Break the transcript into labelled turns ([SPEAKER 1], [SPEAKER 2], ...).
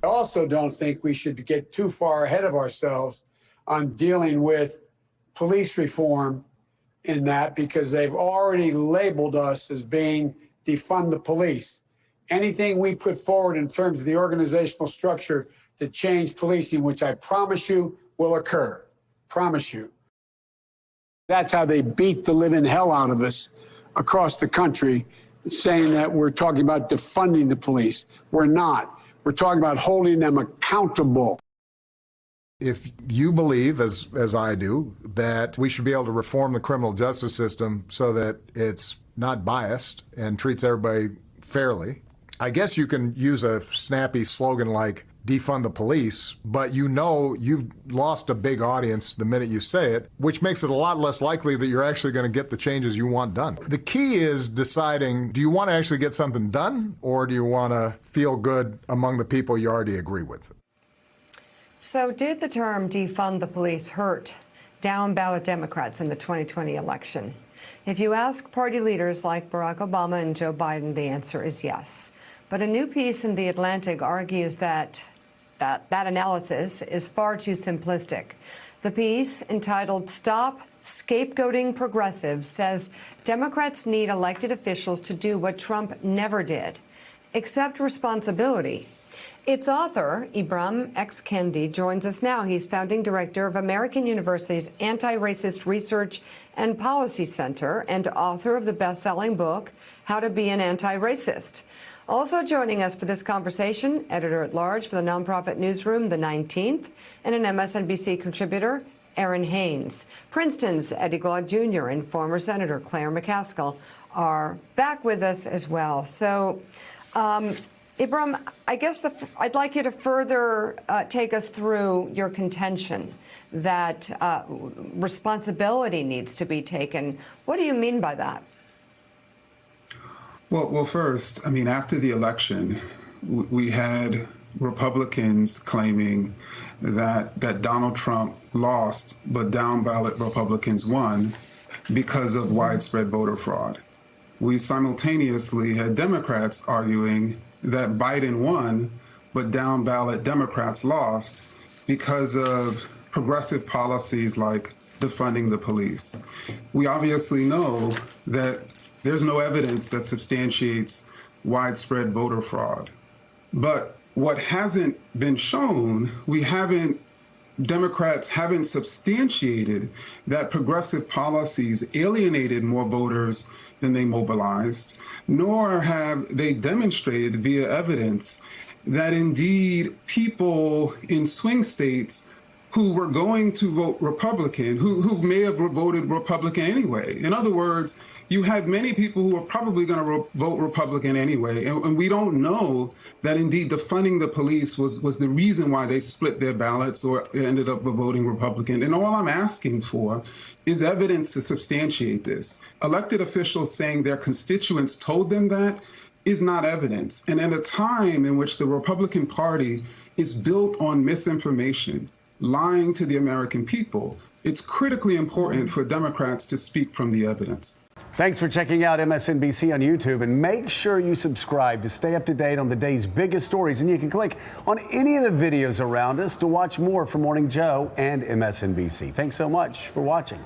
[SPEAKER 1] I also don't think we should get too far ahead of ourselves on dealing with police reform in that, because they've already labeled us as being defund the police. Anything we put forward in terms of the organizational structure to change policing, which I promise you will occur, promise you. That's how they beat the living hell out of us across the country, saying that we're talking about defunding the police. We're not. We're talking about holding them accountable.
[SPEAKER 2] If you believe, as I do, that we should be able to reform the criminal justice system so that it's not biased and treats everybody fairly, I guess you can use a snappy slogan like defund the police, but you know you've lost a big audience the minute you say it, which makes it a lot less likely that you're actually going to get the changes you want done. The key is deciding, do you want to actually get something done, or do you want to feel good among the people you already agree with?
[SPEAKER 3] So did the term defund the police hurt down-ballot Democrats in the 2020 election? If you ask party leaders like Barack Obama and Joe Biden, the answer is yes. But a new piece in The Atlantic argues that analysis is far too simplistic. The piece, entitled "Stop Scapegoating Progressives," says Democrats need elected officials to do what Trump never did: accept responsibility. Its author, Ibram X. Kendi, joins us now. He's founding director of American University's Anti-Racist Research and Policy Center and author of the best-selling book, How to Be an Anti-Racist. Also joining us for this conversation, editor-at-large for the nonprofit newsroom, The 19th, and an MSNBC contributor, Aaron Haynes. Princeton's Eddie Glaude Jr. and former Senator Claire McCaskill are back with us as well. So, Ibram, I guess I'd like you to further take us through your contention that responsibility needs to be taken. What do you mean by that?
[SPEAKER 4] Well, first, I mean, after the election, we had Republicans claiming that Donald Trump lost, but down-ballot Republicans won because of widespread voter fraud. We simultaneously had Democrats arguing that Biden won, but down-ballot Democrats lost because of progressive policies like defunding the police. We obviously know that there's no evidence that substantiates widespread voter fraud. But what hasn't been shown, Democrats haven't substantiated that progressive policies alienated more voters than they mobilized, nor have they demonstrated via evidence that indeed people in swing states who were going to vote Republican, who may have voted Republican anyway. In other words, you had many people who are probably going to vote Republican anyway, and we don't know that indeed defunding the police was the reason why they split their ballots or ended up voting Republican. And all I'm asking for is evidence to substantiate this. Elected officials saying their constituents told them that is not evidence. And at a time in which the Republican Party is built on misinformation, lying to the American people, it's critically important for Democrats to speak from the evidence.
[SPEAKER 5] Thanks for checking out MSNBC on YouTube, and make sure you subscribe to stay up to date on the day's biggest stories. And you can click on any of the videos around us to watch more from Morning Joe and MSNBC. Thanks so much for watching.